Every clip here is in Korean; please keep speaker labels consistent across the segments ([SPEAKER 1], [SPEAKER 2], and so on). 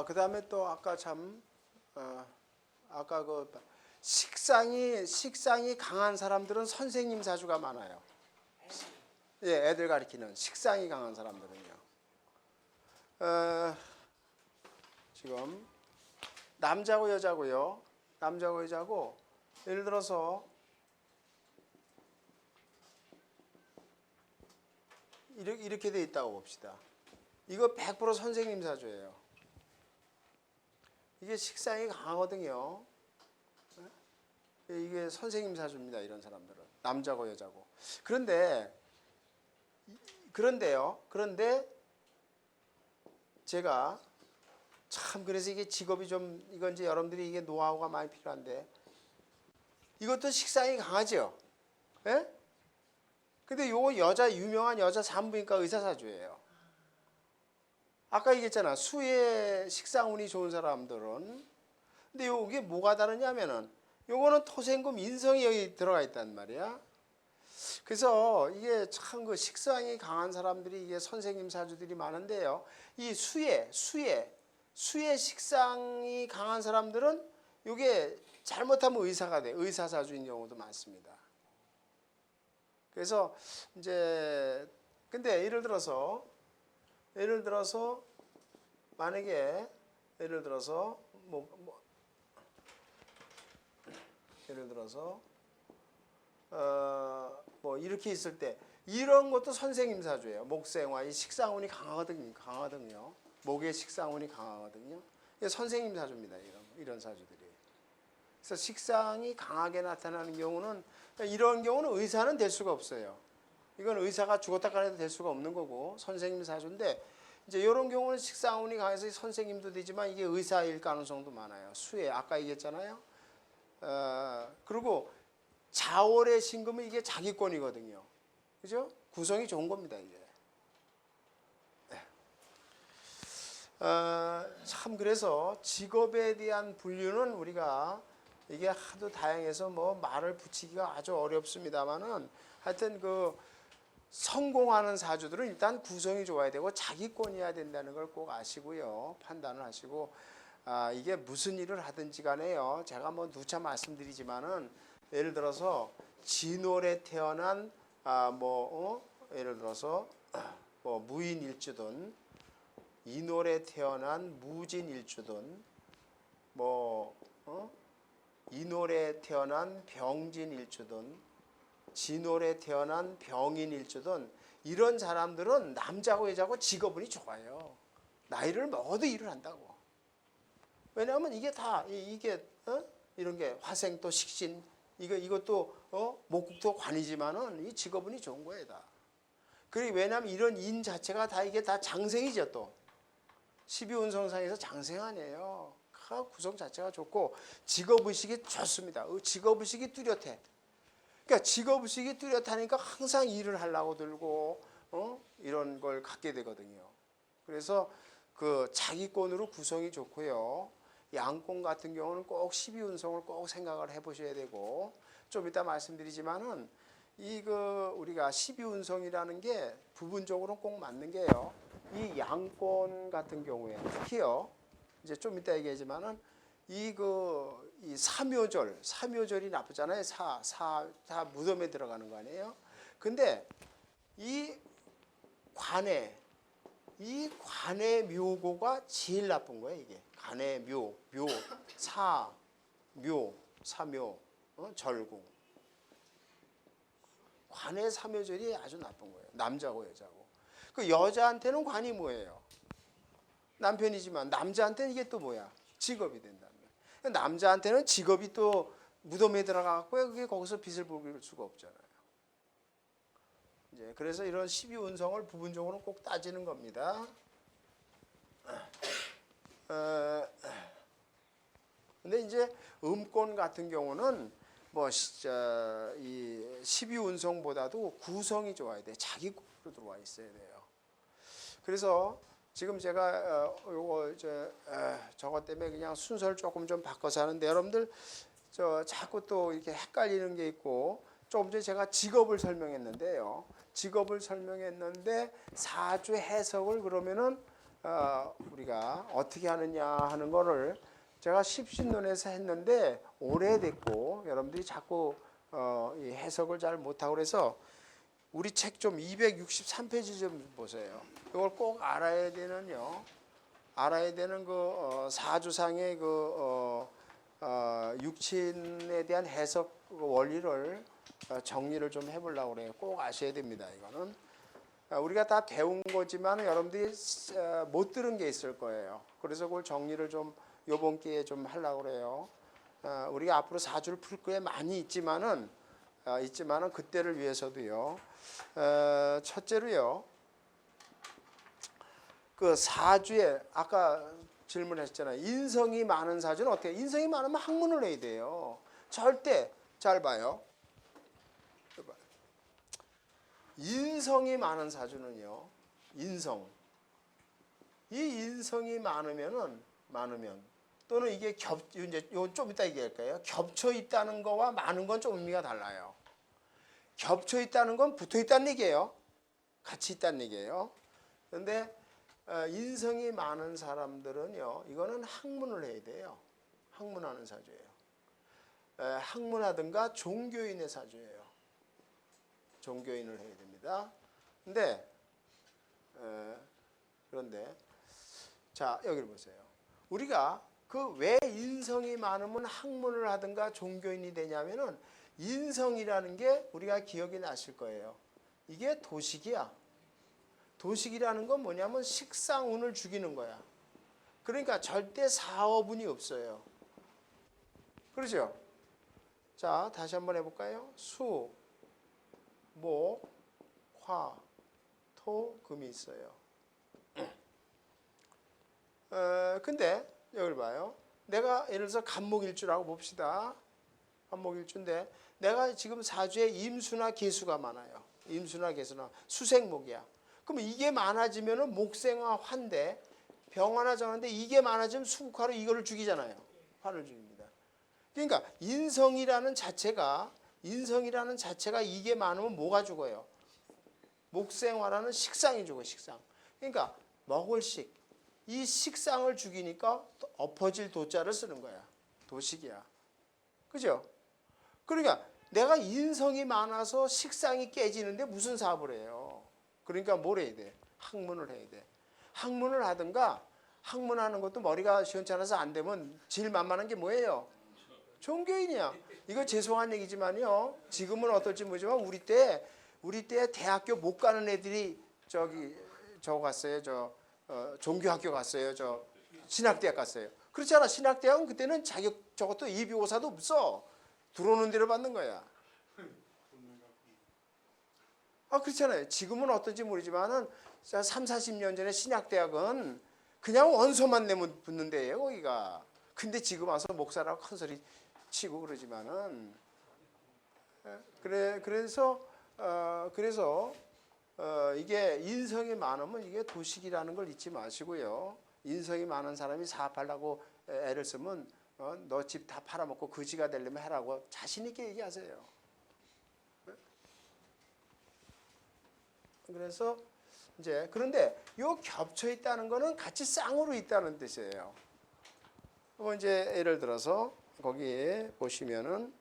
[SPEAKER 1] 그다음에 또 아까 참 아까 그 식상이 강한 사람들은 선생님 사주가 많아요. 예, 애들 가리키는 식상이 강한 사람들은요. 지금 남자고 여자고요. 남자고 여자고 예를 들어서 이렇게 돼 있다고 봅시다. 이거 100% 선생님 사주예요. 이게 식상이 강하거든요. 이게 선생님 사주입니다. 이런 사람들은 남자고 여자고. 그런데 제가 참 그래서 이게 직업이 좀 이건 이제 여러분들이 이게 노하우가 많이 필요한데 이것도 식상이 강하죠. 예? 근데 요거 유명한 여자 산부인과 의사 사주예요. 아까 얘기했잖아. 수의 식상운이 좋은 사람들은. 근데 요게 뭐가 다르냐면은 요거는 토생금 인성이 여기 들어가 있단 말이야. 그래서 이게 참 그 식상이 강한 사람들이 이게 선생님 사주들이 많은데요. 이 수의 식상이 강한 사람들은 요게 잘못하면 의사가 돼. 의사 사주인 경우도 많습니다. 그래서 이제 근데 예를 들어서 만약에 예를 들어서 뭐 이렇게 있을 때 이런 것도 선생님 사주예요. 목생화 이 식상운이 강하거든요. 목의 식상운이 강하거든요. 이게 선생님 사주입니다. 이런 사주들이. 그래서 식상이 강하게 나타나는 경우는 이런 경우는 의사는 될 수가 없어요. 이건 의사가 죽었다 가래도 될 수가 없는 거고 선생님 사주인데 이제 이런 경우는 식상운이 강해서 선생님도 되지만 이게 의사일 가능성도 많아요. 수에 아까 얘기했잖아요. 그리고 자월의 신금은 이게 자기권이거든요. 그죠? 구성이 좋은 겁니다, 이게. 참 그래서 직업에 대한 분류는 우리가 이게 하도 다양해서 뭐 말을 붙이기가 아주 어렵습니다만은 하여튼 그 성공하는 사주들은 일단 구성이 좋아야 되고 자기권이어야 된다는 걸 꼭 아시고요. 판단을 하시고 이게 무슨 일을 하든지 간에요. 제가 뭐 누차 말씀드리지만은 예를 들어서 진월에 태어난 예를 들어서 뭐 무인일주든 인월에 태어난 무진일주든 인월에 태어난 병진일주든 진월에 태어난 병인일주든 이런 사람들은 남자고 여자고 직업운이 좋아요. 나이를 먹어도 일을 한다고. 왜냐하면 이게 다 이런 게 화생 또 식신 이것도 목국토 관이지만은 이 직업운이 좋은 거예요 다. 그리고 왜냐하면 이런 인 자체가 다 이게 다 장생이죠 또. 12운성상에서 장생 아니에요. 구성 자체가 좋고 직업의식이 좋습니다. 직업의식이 뚜렷해. 그러니까 직업의식이 뚜렷하니까 항상 일을 하려고 들고 이런 걸 갖게 되거든요. 그래서 그 자기권으로 구성이 좋고요. 양권 같은 경우는 꼭 12운성을 꼭 생각을 해보셔야 되고 좀 이따 말씀드리지만은 우리가 12운성이라는 게 부분적으로 꼭 맞는 게요. 이 양권 같은 경우에 특히요. 이제 좀 이따 얘기하지만은 이 삼묘절이 나쁘잖아요. 사 무덤에 들어가는 거 아니에요. 근데 이 관의 묘고가 제일 나쁜 거예요. 이게 관의 사묘, 절궁. 관의 사묘절이 아주 나쁜 거예요. 남자고 여자고. 그 여자한테는 관이 뭐예요? 남편이지만 남자한테는 이게 또 뭐야? 직업이 된다는 거예요. 남자한테는 직업이 또 무덤에 들어가고 그게 거기서 빛을 볼 수가 없잖아요. 이제 그래서 이런 12운성을 부분적으로 꼭 따지는 겁니다. 근데 이제 음권 같은 경우는 이 12운성보다도 구성이 좋아야 돼. 자기권으로 들어와 있어야 돼요. 그래서 지금 제가 저것 때문에 그냥 순서를 조금 좀 바꿔서 하는데 여러분들 자꾸 또 이렇게 헷갈리는 게 있고 조금 전에 제가 직업을 설명했는데요. 직업을 설명했는데 사주 해석을 그러면은 우리가 어떻게 하느냐 하는 거를 제가 십신론에서 했는데 오래됐고 여러분들이 자꾸 이 해석을 잘 못하고 그래서 우리 책 좀 263페이지 좀 보세요. 이걸 꼭 알아야 되는요. 알아야 되는 그 사주상의 그 육친에 대한 해석 원리를 정리를 좀 해보려고 그래요. 꼭 아셔야 됩니다. 이거는 우리가 다 배운 거지만 여러분들이 못 들은 게 있을 거예요. 그래서 그걸 정리를 좀 이번 기회에 좀 하려고 그래요. 우리가 앞으로 사주를 풀 게 많이 있지만은 그때를 위해서도요. 첫째로요. 그 사주에 아까 질문하셨잖아요. 인성이 많은 사주는 어떻게? 인성이 많으면 학문을 해야 돼요. 절대 잘 봐요. 인성이 많은 사주는요. 인성. 이 인성이 많으면 또는 이게 이제 좀 이따 얘기할까요? 겹쳐 있다는 거와 많은 건 좀 의미가 달라요. 겹쳐 있다는 건 붙어 있다는 얘기예요. 같이 있다는 얘기예요. 그런데 인성이 많은 사람들은요. 이거는 학문을 해야 돼요. 학문하는 사주예요. 학문하든가 종교인의 사주예요. 종교인을 해야 됩니다. 그런데 자 여기를 보세요. 우리가 그 왜 인성이 많으면 학문을 하든가 종교인이 되냐면은 인성이라는 게 우리가 기억이 나실 거예요. 이게 도식이야. 도식이라는 건 뭐냐면 식상운을 죽이는 거야. 그러니까 절대 사어분이 없어요. 그렇죠? 자 다시 한번 해볼까요? 수, 목, 화, 토, 금이 있어요. 근데 여기를 봐요. 내가 예를 들어서 간목일주라고 봅시다. 간목일주인데 내가 지금 사주에 임수나 계수가 많아요. 임수나 계수나 수생목이야. 그럼 이게 많아지면은 목생화 화인데 병화나 정화인데 이게 많아지면 수국화로 이거를 죽이잖아요. 화를 죽입니다. 그러니까 인성이라는 자체가 이게 많으면 뭐가 죽어요? 목생화라는 식상이 죽어요. 식상. 그러니까 먹을 식. 이 식상을 죽이니까 엎어질 도자를 쓰는 거야. 도식이야. 그죠? 그러니까 내가 인성이 많아서 식상이 깨지는데 무슨 사업을 해요? 그러니까 뭘 해야 돼? 학문을 해야 돼. 학문을 하든가 학문하는 것도 머리가 시원찮아서 안 되면 제일 만만한 게 뭐예요? 종교인이야. 이거 죄송한 얘기지만요. 지금은 어떨지 모르지만 우리 때 대학교 못 가는 애들이 저 갔어요. 종교학교 갔어요. 신학대학 갔어요. 그렇잖아. 신학대학은 그때는 자격 저것도 예비고사도 없어. 들어오는 대로 받는 거야. 그렇잖아요. 지금은 어떤지 모르지만은 3, 40년 전에 신학대학은 그냥 원서만 내면 붙는 데예요, 거기가. 근데 지금 와서 목사라고 큰 소리 치고 그러지만은 그래서 이게 인성이 많으면 이게 도식이라는 걸 잊지 마시고요. 인성이 많은 사람이 사업하려고 애를 쓰면 너 집 다 팔아먹고 거지가 되려면 해라고 자신 있게 얘기하세요. 그래서 이제 그런데 요 겹쳐 있다는 거는 같이 쌍으로 있다는 뜻이에요. 이제 예를 들어서 거기에 보시면은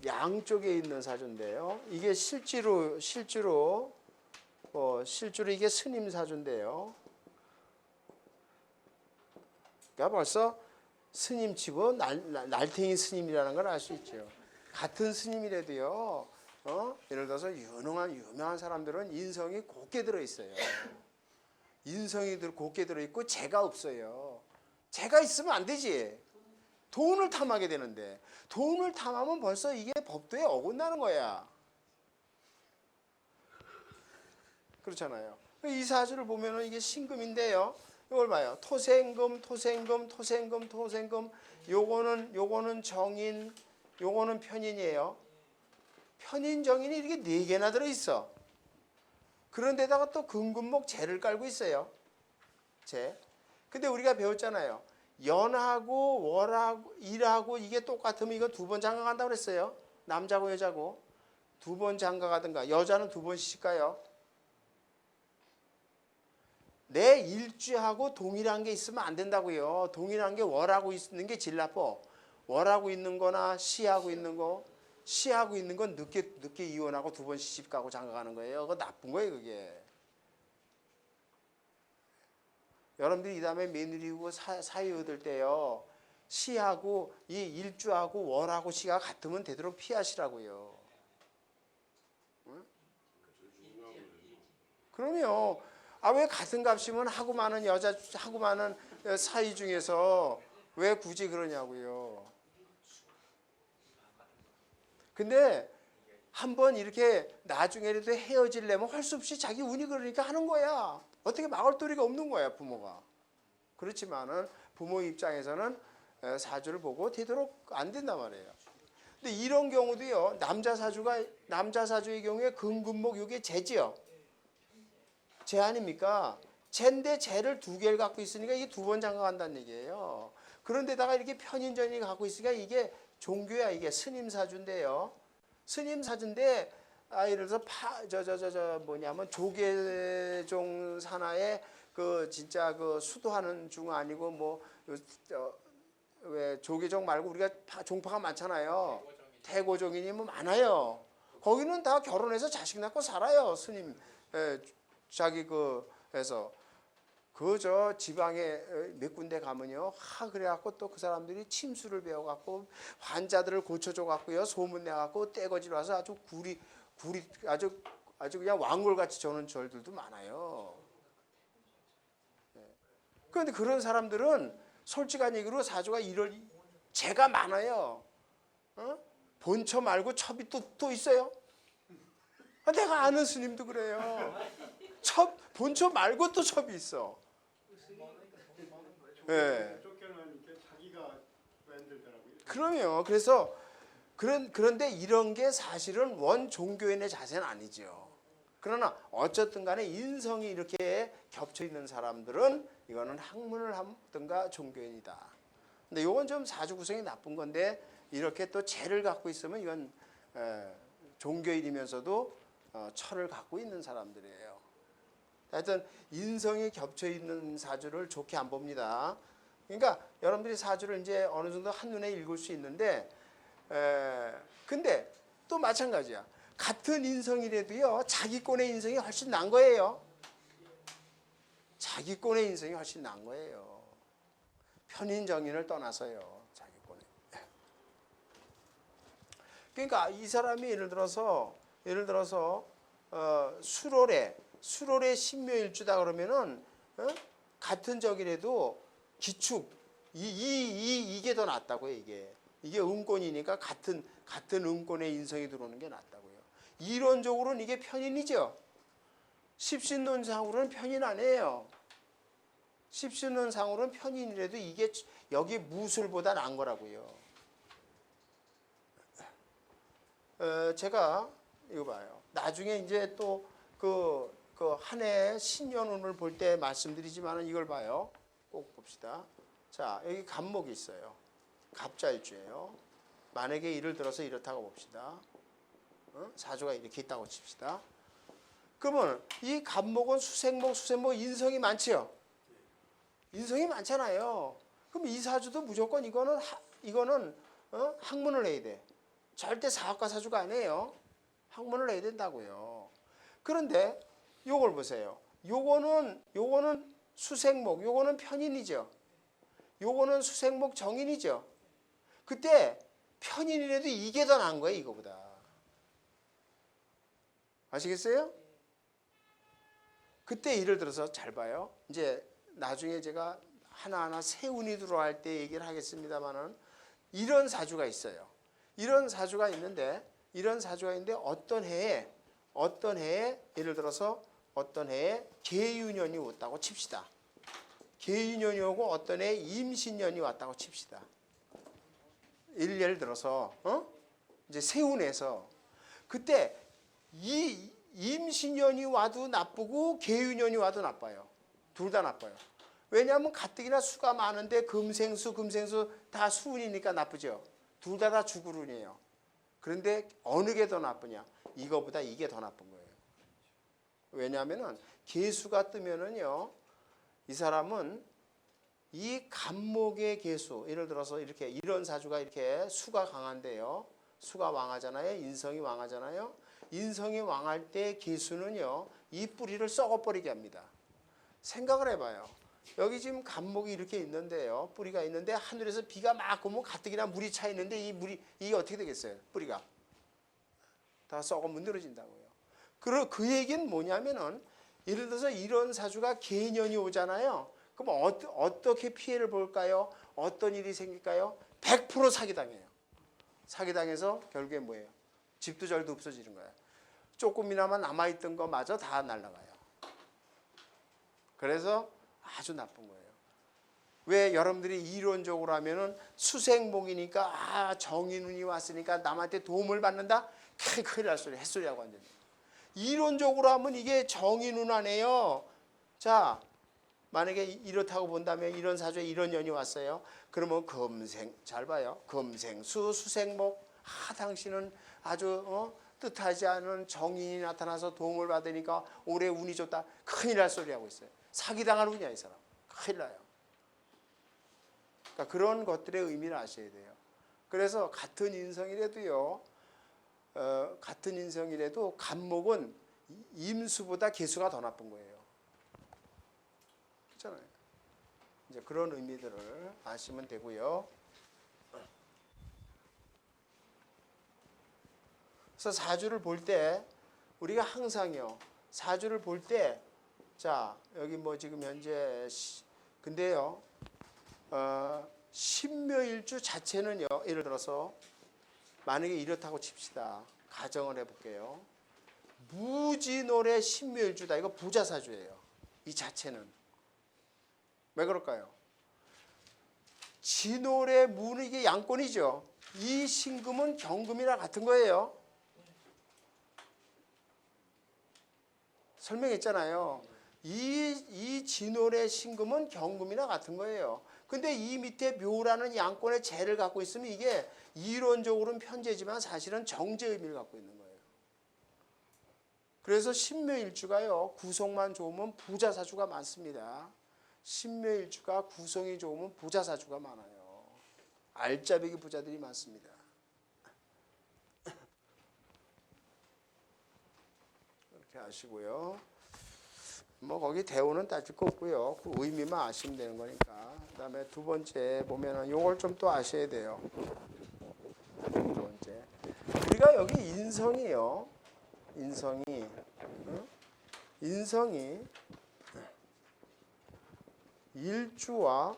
[SPEAKER 1] 양쪽에 있는 사주인데요. 이게 실제로 이게 스님 사주인데요. 그러니까 벌써 스님치고 날탱이 스님이라는 걸 알 수 있죠. 같은 스님이라도요. 예를 들어서 유명한 사람들은 인성이 곱게 들어 있어요. 인성이 곱게 들어 있고 재가 없어요. 재가 있으면 안 되지. 돈을 탐하게 되는데 돈을 탐하면 벌써 이게 법도에 어긋나는 거야. 그렇잖아요. 이 사주를 보면은 이게 신금인데요. 이걸 봐요. 토생금. 요거는 정인, 요거는 편인이에요. 편인 정인이 이렇게 4개나 들어 있어. 그런데다가 또 금금목 재를 깔고 있어요. 재. 근데 우리가 배웠잖아요. 연하고 월하고 일하고 이게 똑같으면 이거 2번 장가간다고 그랬어요. 남자고 여자고 2번 장가가든가 여자는 2번씩 가요. 내 일주하고 동일한 게 있으면 안 된다고요. 동일한 게 월하고 있는 게 제일 나빠. 월하고 있는 거나 시하고 있는 거. 시하고 있는 건 늦게 이혼하고 두 번 시집 가고 장가 가는 거예요. 그거 나쁜 거예요, 그게. 여러분들이 이 다음에 며느리고 사위 얻을 때요. 시하고 이 일주하고 월하고 시가 같으면 되도록 피하시라고요. 응? 그럼요. 아, 왜 같은 값이면 하고 많은 하고 많은 사위 중에서 왜 굳이 그러냐고요. 근데 한번 이렇게 나중에라도 헤어지려면 할 수 없이 자기 운이 그러니까 하는 거야. 어떻게 막을 도리가 없는 거야, 부모가. 그렇지만은 부모 입장에서는 사주를 보고 되도록 안 된단 말이에요. 근데 이런 경우도요. 남자 사주의 경우에 금금목 이게 재지요. 재 아닙니까? 재인데 재를 두 개를 갖고 있으니까 이게 두 번 장가 간다는 얘기예요. 그런데다가 이렇게 편인전이 갖고 있으니까 이게 종교야. 이게 스님 사주인데요. 스님 사주인데 예를 들어서 뭐냐면 조계종 산하에 그 진짜 그 수도하는 중 아니고 뭐 왜 조계종 말고 우리가 종파가 많잖아요. 태고종이니 뭐 많아요. 거기는 다 결혼해서 자식 낳고 살아요. 스님 자기 해서 저 지방에 몇 군데 가면요. 그래갖고 또 그 사람들이 침수를 배워갖고 환자들을 고쳐줘갖고요. 소문내갖고 떼거지로 와서 아주 굴이 아주 그냥 왕골같이 저는 절들도 많아요. 그런데 그런 사람들은 솔직한 얘기로 사주가 재가 많아요. 본처 말고 첩이 또 있어요. 내가 아는 스님도 그래요. 본처 말고 또 첩이 있어. 네. 그럼요. 그래서 그런데 이런 게 사실은 원 종교인의 자세는 아니죠. 그러나 어쨌든 간에 인성이 이렇게 겹쳐 있는 사람들은 이거는 학문을 하든가 종교인이다. 근데 이건 좀 사주 구성이 나쁜 건데 이렇게 또 재를 갖고 있으면 이건 종교인이면서도 철을 갖고 있는 사람들이에요. 하여튼 인성이 겹쳐 있는 사주를 좋게 안 봅니다. 그러니까 여러분들이 사주를 이제 어느 정도 한눈에 읽을 수 있는데 근데 또 마찬가지야. 같은 인성이라도요. 자기권의 인성이 훨씬 난 거예요. 자기권의 인성이 훨씬 난 거예요. 편인정인을 떠나서요. 자기권의. 그러니까 이 사람이 예를 들어서 수월의 신묘일주다 그러면은 같은 적이라도 기축 이게 더 낫다고요. 이게 음권이니까 같은 음권의 인성이 들어오는 게 낫다고요. 이론적으로는 이게 편인이죠. 십신론상으로는 편인 아니에요. 십신론상으로는 편인이라도 이게 여기 무술보다 나은 거라고요. 제가 이거 봐요. 나중에 이제 또 한 해 신년운을 볼 때 말씀드리지만은 이걸 봐요. 꼭 봅시다. 자, 여기 갑목이 있어요. 갑자일주예요. 만약에 예를 들어서 이렇다고 봅시다. 사주가 이렇게 있다고 칩시다. 그러면 이 갑목은 수생목 인성이 많지요. 인성이 많잖아요. 그럼 이 사주도 무조건 이거는 학문을 해야 돼. 절대 사학과 사주가 아니에요. 학문을 해야 된다고요. 그런데 요걸 보세요. 요거는 수생목, 요거는 편인이죠. 요거는 수생목 정인이죠. 그때 편인이라도 이게 더 나은 거예요, 이거보다. 아시겠어요? 그때 예를 들어서 잘 봐요. 이제 나중에 제가 하나하나 세운이 들어갈 때 얘기를 하겠습니다만은 이런 사주가 있어요. 이런 사주가 있는데 어떤 해에 예를 들어서 어떤 해에 계유년이 왔다고 칩시다. 계유년이 오고 어떤 해에 임신년이 왔다고 칩시다. 예를 들어서 이제 세운에서 그때 이 임신년이 와도 나쁘고 계유년이 와도 나빠요. 둘 다 나빠요. 왜냐하면 가뜩이나 수가 많은데 금생수 다 수운이니까 나쁘죠. 둘 다 죽을운이에요. 그런데 어느 게 더 나쁘냐? 이거보다 이게 더 나쁜 거예요. 왜냐하면은 개수가 뜨면은요, 이 사람은 이 간목의 계수, 예를 들어서 이렇게 이런 사주가 이렇게 수가 강한데요. 수가 왕하잖아요. 인성이 왕하잖아요. 인성이 왕할 때 계수는요, 이 뿌리를 썩어버리게 합니다. 생각을 해봐요. 여기 지금 간목이 이렇게 있는데요. 뿌리가 있는데 하늘에서 비가 막 오면 가뜩이나 물이 차 있는데 이 물이, 이게 어떻게 되겠어요? 뿌리가 다 썩으면 늘어진다고요. 그 얘기는 뭐냐면은, 예를 들어서 이런 사주가 개년이 오잖아요. 그럼 어떻게 피해를 볼까요? 어떤 일이 생길까요? 100% 사기당해요. 사기당해서 결국에 뭐예요? 집도 절도 없어지는 거예요. 조금이나마 남아있던 거 마저 다 날아가요. 그래서 아주 나쁜 거예요. 왜 여러분들이 이론적으로 하면은 수생목이니까 정인운이 왔으니까 남한테 도움을 받는다? 큰일 날 소리, 햇소리하고 완전히. 이론적으로 하면 이게 정인운 아니에요. 자, 만약에 이렇다고 본다면 이런 사주에 이런 년이 왔어요. 그러면 금생, 잘 봐요. 금생수 수생목. 당신은 아주 뜻하지 않은 정인이 나타나서 도움을 받으니까 올해 운이 좋다. 큰일 날 소리 하고 있어요. 사기당할 운이야, 이 사람. 큰일 나요. 그러니까 그런 것들의 의미를 아셔야 돼요. 그래서 같은 인성이라도요, 같은 인성이라도 간목은 임수보다 계수가 더 나쁜 거예요. 그렇잖아요. 이제 그런 의미들을 아시면 되고요. 그래서 사주를 볼 때 우리가 항상요, 사주를 볼 때, 자, 여기 뭐 지금 현재 근데요, 신묘일주 자체는요, 예를 들어서 만약에 이렇다고 칩시다. 가정을 해볼게요. 무진월의 신묘일주다. 이거 부자사주예요. 이 자체는. 왜 그럴까요? 진월의 무는 이게 양권이죠. 이 신금은 경금이랑 같은 거예요. 설명했잖아요. 이 진월의 신금은 경금이나 같은 거예요. 근데 이 밑에 묘라는 양권의 재를 갖고 있으면 이게 이론적으로는 편재지만 사실은 정재 의미를 갖고 있는 거예요. 그래서 신묘일주가요, 구성만 좋으면 부자사주가 많습니다. 신묘일주가 구성이 좋으면 부자사주가 많아요. 알짜배기 부자들이 많습니다. 이렇게 아시고요. 뭐 거기 대우는 따질 거 없고요. 그 의미만 아시면 되는 거니까. 그다음에 두 번째 보면은 요걸 좀 또 아셔야 돼요. 두 번째, 우리가 여기 인성이요. 인성이 일주와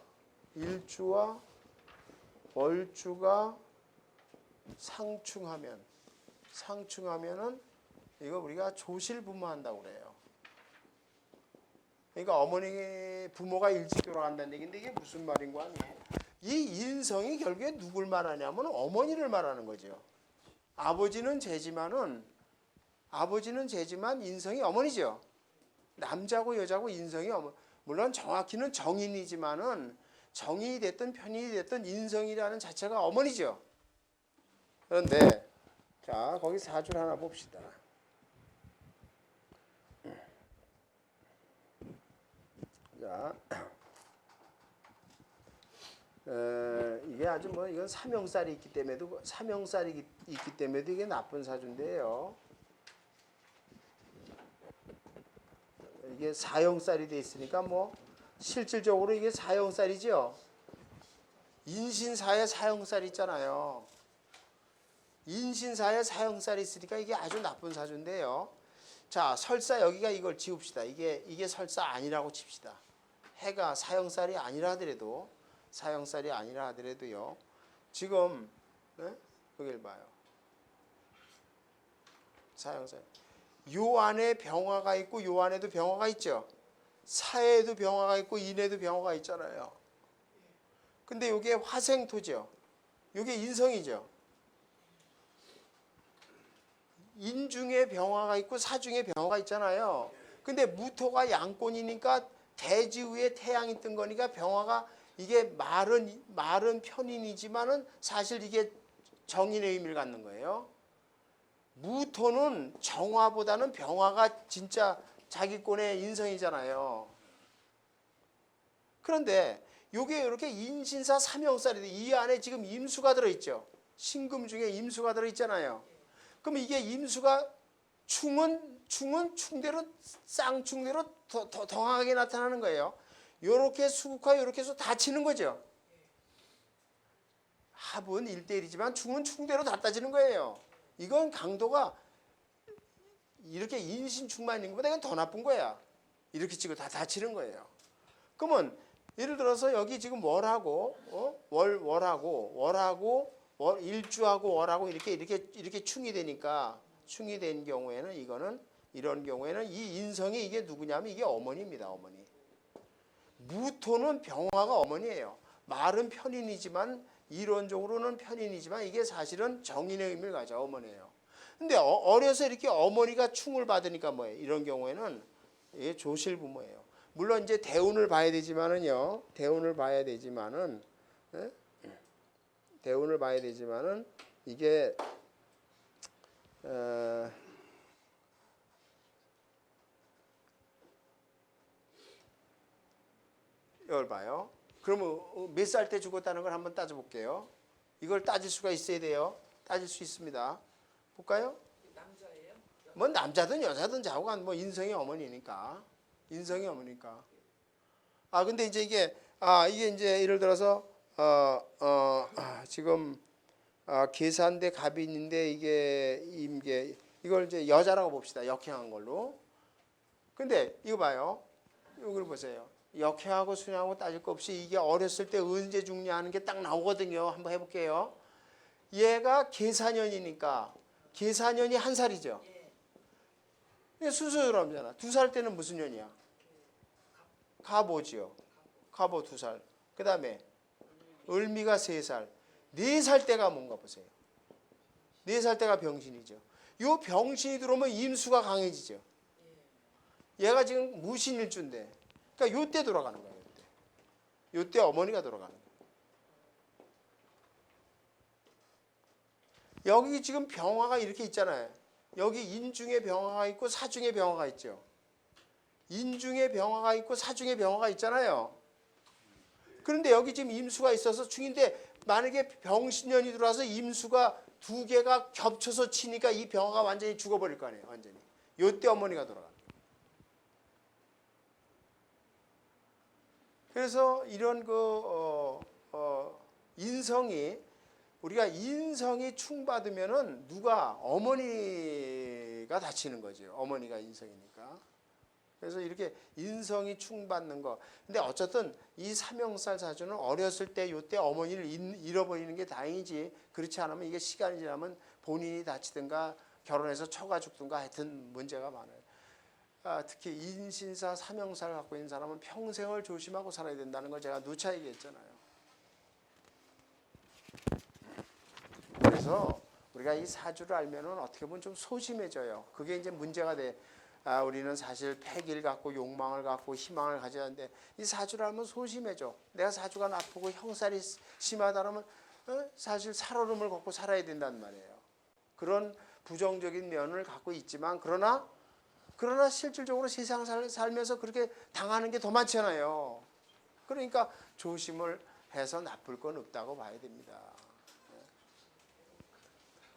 [SPEAKER 1] 월주가 상충하면은 이거 우리가 조실부모한다고 그래요. 그러니까 어머니 부모가 일찍 돌아간다는 얘기인데 이게 무슨 말인 거 아니에요? 이 인성이 결국에 누굴 말하냐면 어머니를 말하는 거죠. 아버지는 재지만 인성이 어머니죠. 남자고 여자고 인성이 물론 정확히는 정인이지만은 정인이 됐든 편인이 됐든 인성이라는 자체가 어머니죠. 그런데 자, 거기 사주를 하나 봅시다. 자, 이게 아주 뭐 이건 삼형살이 있기 때문에도 이게 나쁜 사주인데요. 이게 사형살이 돼 있으니까 뭐 실질적으로 이게 사형살이죠. 인신사에 사형살이 있잖아요. 인신사에 사형살이 있으니까 이게 아주 나쁜 사주인데요. 자, 설사 여기가 이걸 지웁시다. 이게 설사 아니라고 칩시다. 해가 사형살이 아니라 하더라도요. 지금 여기를 봐요. 사형살. 요 안에 병화가 있고 요 안에도 병화가 있죠. 사에도 병화가 있고 인에도 병화가 있잖아요. 근데 요게 화생토죠. 요게 인성이죠. 인중에 병화가 있고 사중에 병화가 있잖아요. 근데 무토가 양권이니까 대지 위에 태양이 뜬 거니까 병화가 이게 말은 편인이지만은 사실 이게 정인의 의미를 갖는 거예요. 무토는 정화보다는 병화가 진짜 자기권의 인성이잖아요. 그런데 요게 이렇게 인신사 삼형살인데 이 안에 지금 임수가 들어있죠. 신금 중에 임수가 들어있잖아요. 그럼 이게 임수가 충은 충대로 쌍충대로 더 강하게 나타나는 거예요. 요렇게 수국화 요렇게 해서 다 치는 거죠. 합은 1대1이지만 충은 충대로 다 따지는 거예요. 이건 강도가 이렇게 인신충만 있는 것보다 이건 더 나쁜 거야. 이렇게 치고 다 다치는 거예요. 그러면 예를 들어서 여기 지금 월하고 월하고 일주하고 월하고 이렇게 충이 되니까 충이 된 경우에는 이런 경우에는 이 인성이 이게 누구냐면 이게 어머니입니다. 어머니. 무토는 병화가 어머니예요. 말은 편인이지만 이론적으로는 편인이지만 이게 사실은 정인의 의미를 가져 어머니예요. 근데 어려서 이렇게 어머니가 충을 받으니까 뭐예요? 이런 경우에는 이게 조실부모예요. 물론 이제 대운을 봐야 되지만은요. 대운을 봐야 되지만은 이게 이걸 봐요. 그러면 몇 살 때 죽었다는 걸 한번 따져볼게요. 이걸 따질 수가 있어야 돼요. 따질 수 있습니다. 볼까요?
[SPEAKER 2] 남자예요?
[SPEAKER 1] 뭐 남자든 여자든 좌우간 뭐 인성의 어머니니까. 아 근데 이제 이게 이제 예를 들어서 지금 계산대 갑인인데 이게 임계 이걸 이제 여자라고 봅시다. 역행한 걸로. 근데 이거 봐요. 이걸 보세요. 역행하고 순행하고 따질 거 없이 이게 어렸을 때 언제 죽냐 하는 게 딱 나오거든요. 한번 해볼게요. 얘가 계사년이니까 계사년이 1살이죠. 순서대로하잖아. 2살 때는 무슨 년이야? 갑오지요. 갑오 2살. 그 다음에 을미가 3살. 4살 때가 뭔가 보세요. 4살 때가 병신이죠. 요 병신이 들어오면 임수가 강해지죠. 얘가 지금 무신일주인데 그러니까 요때 돌아가는 거예요. 요때 어머니가 돌아가는 거예요. 여기 지금 병화가 이렇게 있잖아요. 여기 인중에 병화가 있고 사중에 병화가 있죠. 인중에 병화가 있고 사중에 병화가 있잖아요. 그런데 여기 지금 임수가 있어서 중인데 만약에 병신년이 들어와서 임수가 2개가 겹쳐서 치니까 이 병화가 완전히 죽어버릴 거 아니에요. 완전히. 요때 어머니가 돌아가는 거예요. 그래서 이런 인성이 우리가 인성이 충받으면은 누가 어머니가 다치는 거죠. 어머니가 인성이니까. 그래서 이렇게 인성이 충받는 거. 근데 어쨌든 이 삼형살 사주는 어렸을 때 요때 어머니를 잃어버리는 게 다행이지. 그렇지 않으면 이게 시간이 지나면 본인이 다치든가 결혼해서 처가 죽든가 하여튼 문제가 많아요. 특히 인신사 삼형살 갖고 있는 사람은 평생을 조심하고 살아야 된다는 걸 제가 누차 얘기했잖아요. 그래서 우리가 이 사주를 알면은 어떻게 보면 좀 소심해져요. 그게 이제 문제가 돼. 우리는 사실 패기를 갖고 욕망을 갖고 희망을 가져야 하는데 이 사주를 알면 소심해져. 내가 사주가 나쁘고 형살이 심하다 그러면 사실 살얼음을 걷고 살아야 된단 말이에요. 그런 부정적인 면을 갖고 있지만 그러나 실질적으로 세상 살면서 그렇게 당하는 게 더 많잖아요. 그러니까 조심을 해서 나쁠 건 없다고 봐야 됩니다.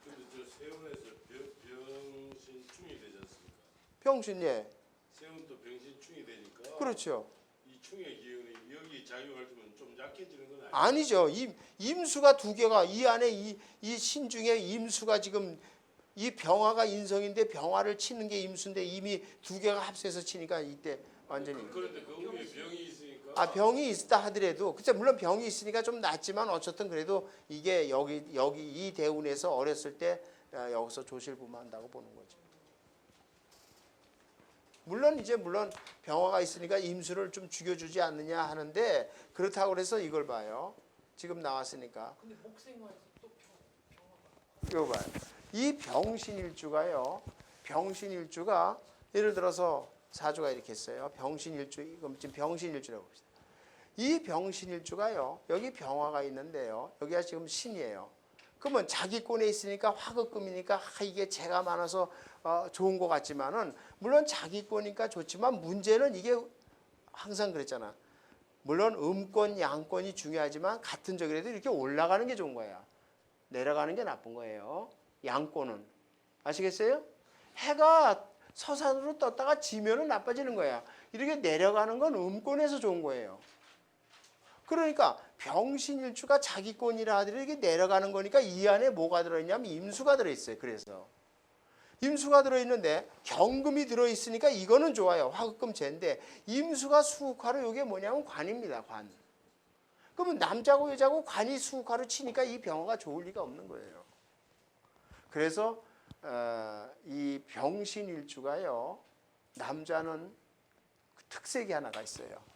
[SPEAKER 3] 근데 저 세운에서 병신충이 되지 않습니까?
[SPEAKER 1] 병신, 예.
[SPEAKER 3] 세운도 병신충이 되니까
[SPEAKER 1] 그렇죠.
[SPEAKER 3] 이 충의 기운이 여기 작용할 때면 좀 약해지는 건 아니에요?
[SPEAKER 1] 아니죠. 임수가 2개가 이 안에 이 신중에 임수가 지금 이 병화가 인성인데 병화를 치는 게 임수인데 이미 2개가 합세해서 치니까 이때 완전히.
[SPEAKER 3] 그런데 그 위에 병이 있으니까.
[SPEAKER 1] 병이 있다 하더라도 그쵸 물론 병이 있으니까 좀 낫지만 어쨌든 그래도 이게 여기 이 대운에서 어렸을 때 여기서 조실부모한다고 보는 거죠. 물론 병화가 있으니까 임수를 좀 죽여주지 않느냐 하는데 그렇다고 해서 이걸 봐요. 지금 나왔으니까.
[SPEAKER 2] 근데 목생화에서 또
[SPEAKER 1] 이거 봐요. 이 병신일주가요. 병신일주가 예를 들어서 사주가 이렇게 있어요. 병신일주, 이건 지금 병신일주라고 봅시다. 이 병신일주가요. 여기 병화가 있는데요. 여기가 지금 신이에요. 그러면 자기권에 있으니까 화급금이니까 이게 재가 많아서 좋은 것 같지만은 물론 자기권이니까 좋지만 문제는 이게 항상 그랬잖아. 물론 음권, 양권이 중요하지만 같은 적이라도 이렇게 올라가는 게 좋은 거야. 내려가는 게 나쁜 거예요. 양권은. 아시겠어요? 해가 서산으로 떴다가 지면은 나빠지는 거야. 이렇게 내려가는 건 음권에서 좋은 거예요. 그러니까 병신일주가 자기권이라 하더라도 이렇게 내려가는 거니까 이 안에 뭐가 들어있냐면 임수가 들어있어요. 그래서 임수가 들어있는데 경금이 들어있으니까 이거는 좋아요. 화극금 재인데 임수가 수국화로 이게 뭐냐면 관입니다. 관. 그러면 남자고 여자고 관이 수국화로 치니까 이 병화가 좋을 리가 없는 거예요. 그래서 이 병신일주가요. 남자는 특색이 하나가 있어요.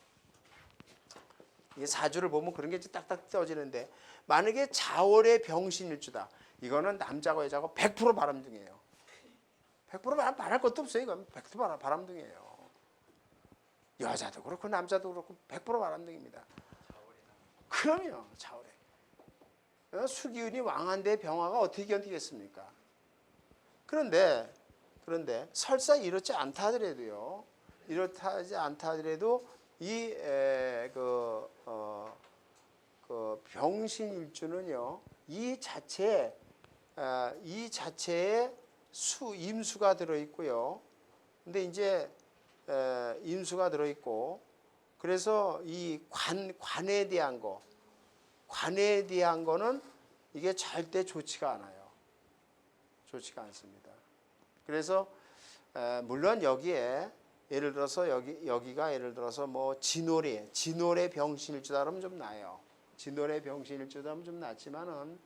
[SPEAKER 1] 이 사주를 보면 그런 게 딱딱 떠지는데 만약에 자월의 병신일주다. 이거는 남자고 여자고 100% 바람둥이에요. 100% 말할 것도 없어요. 이건 100% 바람둥이에요. 여자도 그렇고 남자도 그렇고 100% 바람둥이입니다. 그럼요. 자월에. 수기운이 왕한데 병화가 어떻게 견디겠습니까? 그런데 설사 이렇지 않다 하더라도요. 이렇지 않다 하더라도 그 병신일주는요. 이 자체에 임수가 들어 있고요. 근데 이제 임수가 들어 있고 그래서 이 관에 대한 거는 이게 절대 좋지가 않아요. 좋지가 않습니다. 그래서 물론 여기에 예를 들어서 여기가 예를 들어서 뭐 진월의 병신일주다 그러면 좀 나아요. 진월의 병신일주다 하면 좀 낫지만은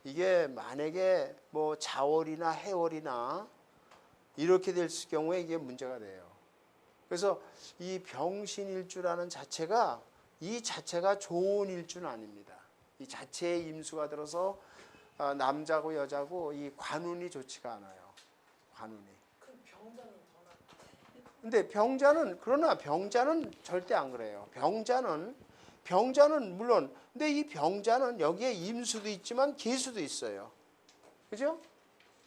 [SPEAKER 1] 이게 만약에 뭐 자월이나 해월이나 이렇게 될 경우에 이게 문제가 돼요. 그래서 이 병신일주라는 자체가 좋은 일주는 아닙니다. 이 자체에 임수가 들어서 남자고 여자고 이 관운이 좋지가 않아요. 관운이.
[SPEAKER 2] 그럼 병자는 더 낫다.
[SPEAKER 1] 근데 병자는 절대 안 그래요. 병자는 물론 근데 이 병자는 여기에 임수도 있지만 계수도 있어요. 그죠?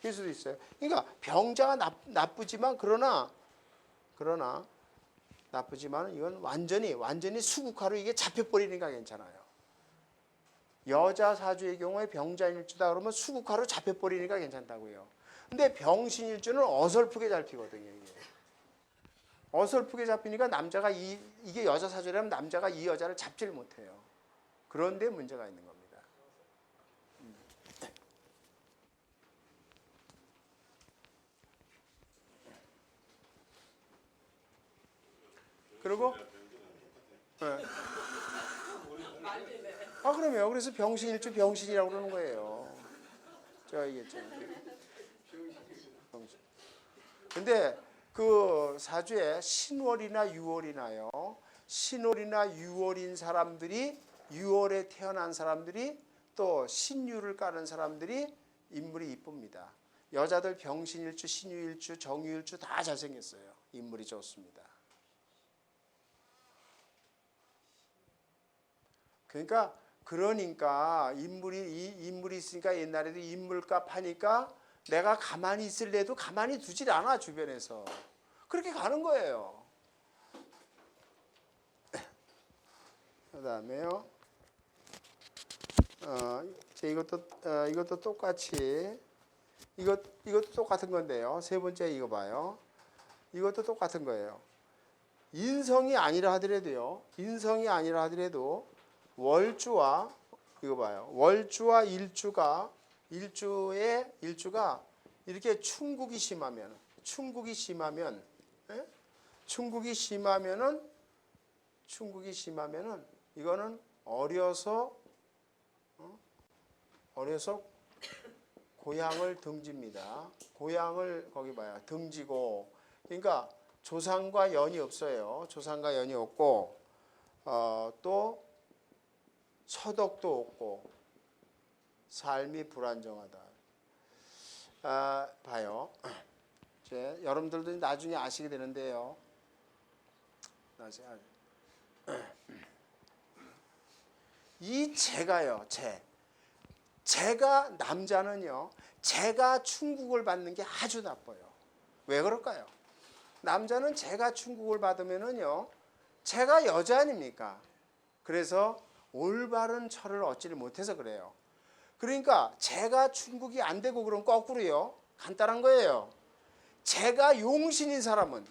[SPEAKER 1] 계수도 있어요. 그러니까 병자가 나쁘지만 그러나 나쁘지만 이건 완전히 수국화로 이게 잡혀버리니까 괜찮아요. 여자 사주의 경우에 병자일주다 그러면 수국화로 잡혀버리니까 괜찮다고요. 근데 병신일주는 어설프게 잡히거든요. 이게. 어설프게 잡히니까 남자가 이게 여자 사주라면 남자가 이 여자를 잡지를 못해요. 그런데 문제가 있는 겁니다. 그리고
[SPEAKER 2] 말리네.
[SPEAKER 1] 그럼요. 그래서 병신일주 병신이라고 그러는 거예요. 제가 얘기했죠. 병신. 근데 그 사주에 신월이나 유월이나요. 신월이나 유월인 사람들이 6월에 태어난 사람들이 또 신유를 까는 사람들이 인물이 이쁩니다. 여자들 병신일주, 신유일주, 정유일주 다 잘생겼어요. 인물이 좋습니다. 그러니까 인물이 있으니까 옛날에도 인물값 하니까 내가 가만히 있을래도 가만히 두질 않아 주변에서. 그렇게 가는 거예요. 그다음에요. 이것도 똑같이 이것도 똑같은 건데요. 세 번째 이거 봐요. 이것도 똑같은 거예요. 인성이 아니라 하더라도 월주와 이거 봐요. 월주와 일주가 이렇게 충국이 심하면은 이거는 어려서 고향을 등집니다. 고향을 거기 봐요. 등지고 그러니까 조상과 연이 없어요. 조상과 연이 없고 또 서덕도 없고 삶이 불안정하다. 봐요. 이제 여러분들도 나중에 아시게 되는데요. 이 재가요. 재가 남자는요. 재가 충국을 받는 게 아주 나빠요. 왜 그럴까요? 남자는 재가 충국을 받으면은요. 재가 여자 아닙니까? 그래서 올바른 철을 얻지를 못해서 그래요. 그러니까 제가 충국이 안 되고 그럼 거꾸로요. 간단한 거예요. 제가 용신인 사람은,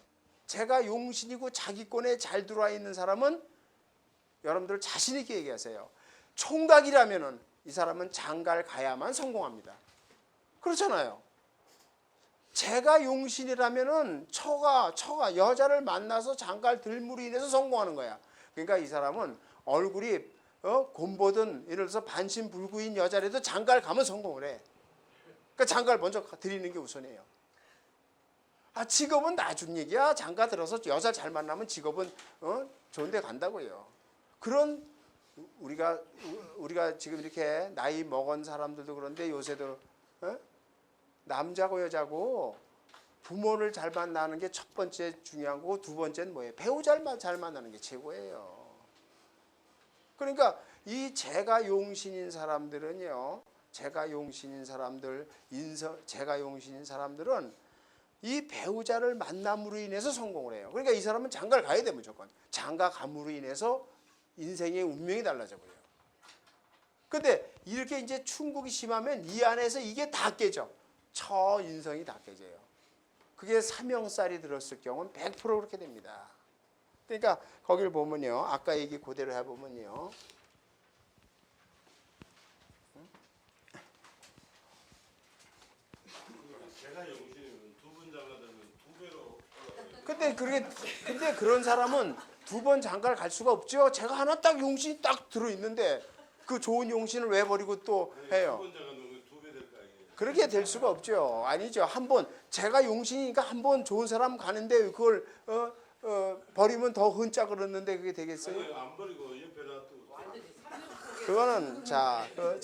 [SPEAKER 1] 제가 용신이고 자기권에 잘 들어와 있는 사람은 여러분들 자신 있게 얘기하세요. 총각이라면은 이 사람은 장가를 가야만 성공합니다. 그렇잖아요. 제가 용신이라면은 처가 여자를 만나서 장가를 들므로 인해서 성공하는 거야. 그러니까 이 사람은 얼굴이 곰보든 예를 들어서 반신불구인 여자라도 장가를 가면 성공을 해. 그러니까 장가를 먼저 드리는 게 우선이에요. 아, 직업은 나중 얘기야. 장가 들어서 여자 잘 만나면 직업은 좋은 데 간다고요. 그런 우리가 지금 이렇게 나이 먹은 사람들도 그런데 요새도 남자고 여자고 부모를 잘 만나는 게 첫 번째 중요한 거고 두 번째는 뭐예요? 배우자를 잘 만나는 게 최고예요. 그러니까 이 제가 용신인 사람들은요. 제가 용신인 사람들은 이 배우자를 만남으로 인해서 성공을 해요. 그러니까 이 사람은 장가를 가야 돼 무조건. 장가 감으로 인해서 인생의 운명이 달라져 버려요. 근데 이렇게 이제 충국이 심하면 이 안에서 이게 다 깨져. 처 인성이 다 깨져요. 그게 사명살이 들었을 경우는 100% 그렇게 됩니다. 그러니까 거기를 보면요. 아까 얘기 그대로 해보면요.
[SPEAKER 3] 제가 용신이면 두 번 장가들면 2배로 올라가요.
[SPEAKER 1] 근데 그런 사람은 두 번 장가를 갈 수가 없죠. 제가 하나 딱 용신이 딱 들어 있는데 그 좋은 용신을 왜 버리고 또 해요?
[SPEAKER 3] 2번 장가들면 2배 될 거 아니에요.
[SPEAKER 1] 그렇게 될 수가 없죠. 아니죠. 한 번 제가 용신이니까 한 번 좋은 사람 가는데 그걸 버리면 더 흔짝 그러는데 그게 되겠어요?
[SPEAKER 3] 아니, 안 버리고 옆에 놔두고.
[SPEAKER 1] 그거는 자요.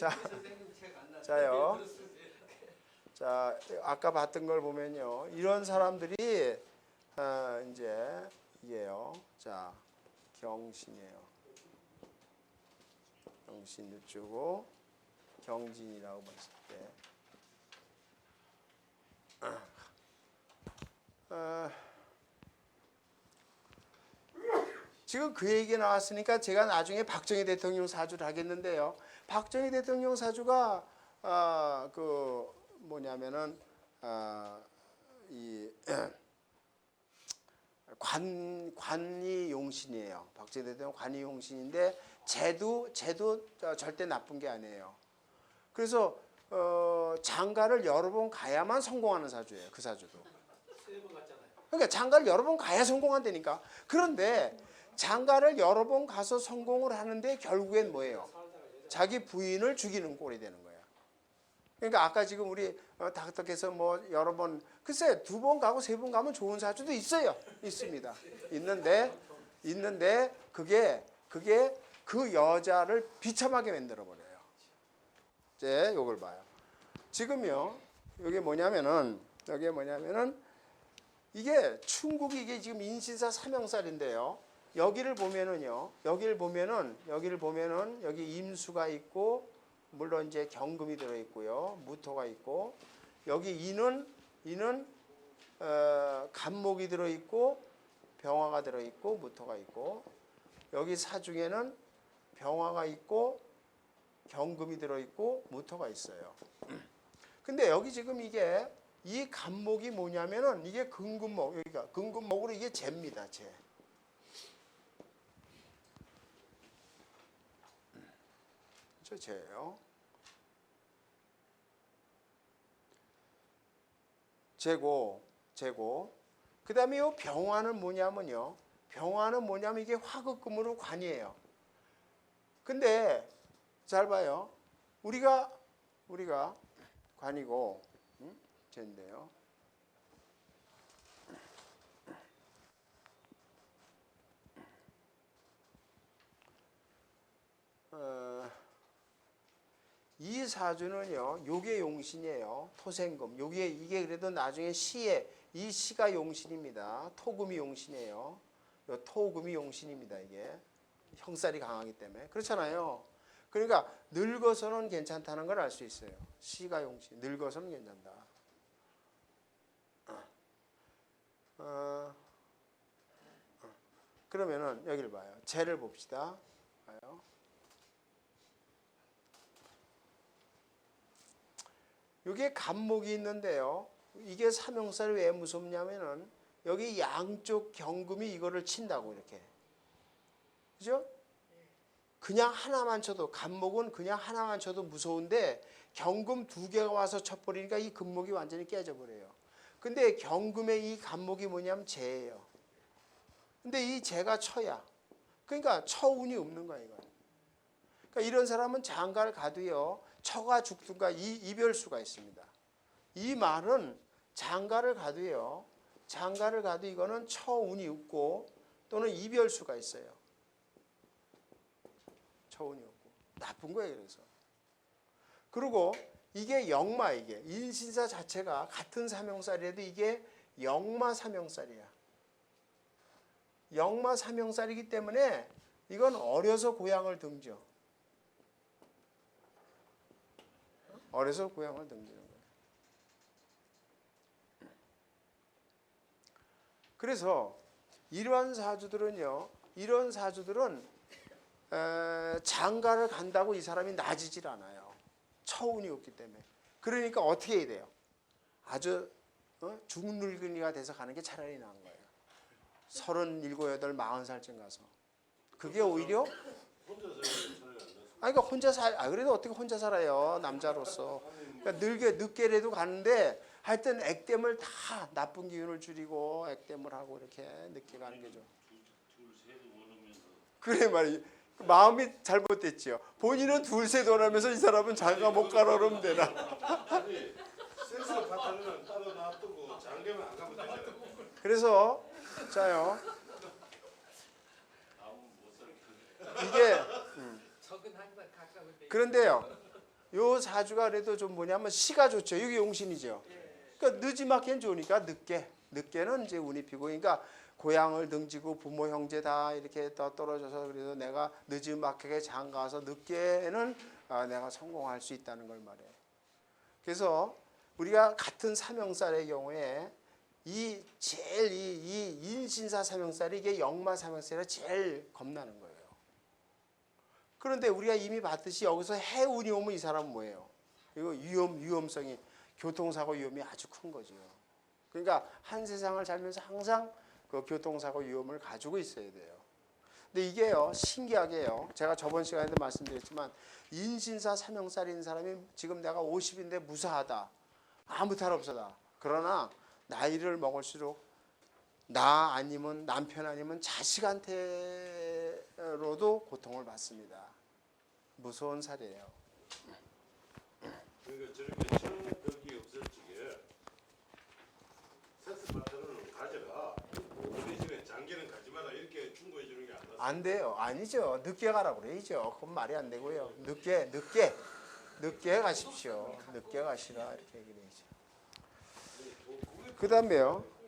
[SPEAKER 1] 자, 아까 봤던 걸 보면요. 이런 사람들이 이제 이게요. 자, 경신이에요. 경신 이쪽고 경진이라고 봤을 때 지금 그 얘기 나왔으니까 제가 나중에 박정희 대통령 사주를 하겠는데요. 박정희 대통령 사주가 그 뭐냐면은 이 관이 용신이에요. 박정희 대통령 관이 용신인데 제도 절대 나쁜 게 아니에요. 그래서 장가를 여러 번 가야만 성공하는 사주예요. 그 사주도.
[SPEAKER 2] 3번 갔잖아요.
[SPEAKER 1] 그러니까 장가를 여러 번 가야 성공한다니까. 그런데 장가를 여러 번 가서 성공을 하는데 결국엔 뭐예요? 자기 부인을 죽이는 꼴이 되는 거예요. 그러니까 아까 지금 우리 닥터께서 뭐 여러 번 글쎄 2번 가고 3번 가면 좋은 사주도 있어요. 있습니다. 있는데 그게 그 여자를 비참하게 만들어 버려요. 이제 요걸 봐요. 지금요. 이게 뭐냐면은 이게 충국이 이게 지금 인신사 사명살인데요. 여기를 보면은 여기 임수가 있고 물론 이제 경금이 들어 있고요. 무토가 있고 여기 이는 간목이 들어 있고 병화가 들어 있고 무토가 있고 여기 사중에는 병화가 있고 경금이 들어 있고 무토가 있어요. 근데 여기 지금 이게 이 간목이 뭐냐면은 이게 금금목 여기가 금금목으로 이게 재입니다. 재. 저 재예요. 재고. 그 다음에 이 병화는 뭐냐면 이게 화극금으로 관이에요. 근데 잘 봐요. 우리가 관이고 재인데요. 이 사주는요, 요게 용신이에요. 토생금. 이게 그래도 나중에 이 시가 용신입니다. 토금이 용신이에요. 요 토금이 용신입니다. 이게 형살이 강하기 때문에 그렇잖아요. 그러니까 늙어서는 괜찮다는 걸 알 수 있어요. 시가 용신. 늙어서는 괜찮다. 그러면은 여기를 봐요. 재를 봅시다. 볼까요? 이게 간목이 있는데요. 이게 삼형살이 왜 무섭냐면은 여기 양쪽 경금이 이거를 친다고 이렇게. 그죠? 그냥 하나만 쳐도 간목은 그냥 하나만 쳐도 무서운데 경금 두 개가 와서 쳐버리니까 이 금목이 완전히 깨져버려요. 근데 경금의 이 간목이 뭐냐면 재예요. 근데 이 재가 처야. 그러니까 처운이 없는 거야 이거. 그러니까 이런 사람은 장가를 가도요 처가 죽든가 이별수가 있습니다. 이 말은 장가를 가도요 장가를 가도 이거는 처운이 없고 또는 이별수가 있어요. 처운이 없고 나쁜 거예요. 그래서 그리고 이게 역마 이게 인신사 자체가 같은 삼형살이라도 이게 역마 삼형살이야. 역마 삼형살이기 때문에 이건 어려서 고향을 등져. 어려서 고향을 등지는 거예요. 그래서 이러한 사주들은요. 이런 사주들은 장가를 간다고 이 사람이 나아지질 않아요. 처운이 없기 때문에. 그러니까 어떻게 해야 돼요? 아주 중늙은이가 돼서 가는 게 차라리 나은 거예요. 37, 8, 40살쯤 가서. 그게 오히려
[SPEAKER 3] 혼자 살면 차라리 안 났어.
[SPEAKER 1] 그러니까 혼자 그래도 어떻게 혼자 살아요 남자로서. 그러니까 늦게라도 가는데 하여튼 액땜을 다 나쁜 기운을 줄이고 액땜을 하고 이렇게 늦게 가는 게죠.
[SPEAKER 3] 둘셋 원하면서
[SPEAKER 1] 그래 말이 마음이 잘못됐죠. 본인은 둘셋 원하면서 이 사람은 장가 못 가라 그러면 되나?
[SPEAKER 3] 아니 섹스 파트너는 따로 놔두고 장가만 안 가면 되잖아.
[SPEAKER 1] 그래서 자요
[SPEAKER 3] 아무 못 살게.
[SPEAKER 1] 이게
[SPEAKER 2] 적은 항상 가까운데.
[SPEAKER 1] 그런데요. 요 사주가 그래도 좀 뭐냐면 시가 좋죠. 이게 용신이죠. 그러니까 늦지막히는 좋으니까 늦게는 이제 운이 피고 그러니까 고향을 등지고 부모 형제 다 이렇게 떨어져서 그래서 내가 늦지막하게 장가서 늦게는 내가 성공할 수 있다는 걸 말해요. 그래서 우리가 같은 삼형살의 경우에 이 제일 이 인신사 삼형살이 이게 역마 삼형살이 제일 겁나는 거예요. 그런데 우리가 이미 봤듯이 여기서 해운이 오면 이 사람은 뭐예요? 이거 위험성이 교통사고 위험이 아주 큰 거죠. 그러니까 한 세상을 살면서 항상 그 교통사고 위험을 가지고 있어야 돼요. 근데 이게요 신기하게요. 제가 저번 시간에도 말씀드렸지만 인신사 삼형살인 사람이 지금 내가 50인데 무사하다. 아무 탈 없어다. 그러나 나이를 먹을수록 나 아니면 남편 아니면 자식한테로도 고통을 받습니다. 무서운 살이에요.
[SPEAKER 3] 그러니까 저렇게 처벽이 없을 적에 섹스 파트너는 가져가. 그 대신에 장기는 가지 마라 이렇게 충고해 주는 게 안 났어.
[SPEAKER 1] 안 돼요. 아니죠. 늦게 가라고 그래야죠. 그건 말이 안 되고요. 늦게 가십시오. 늦게 가시라 이렇게 얘기해야죠.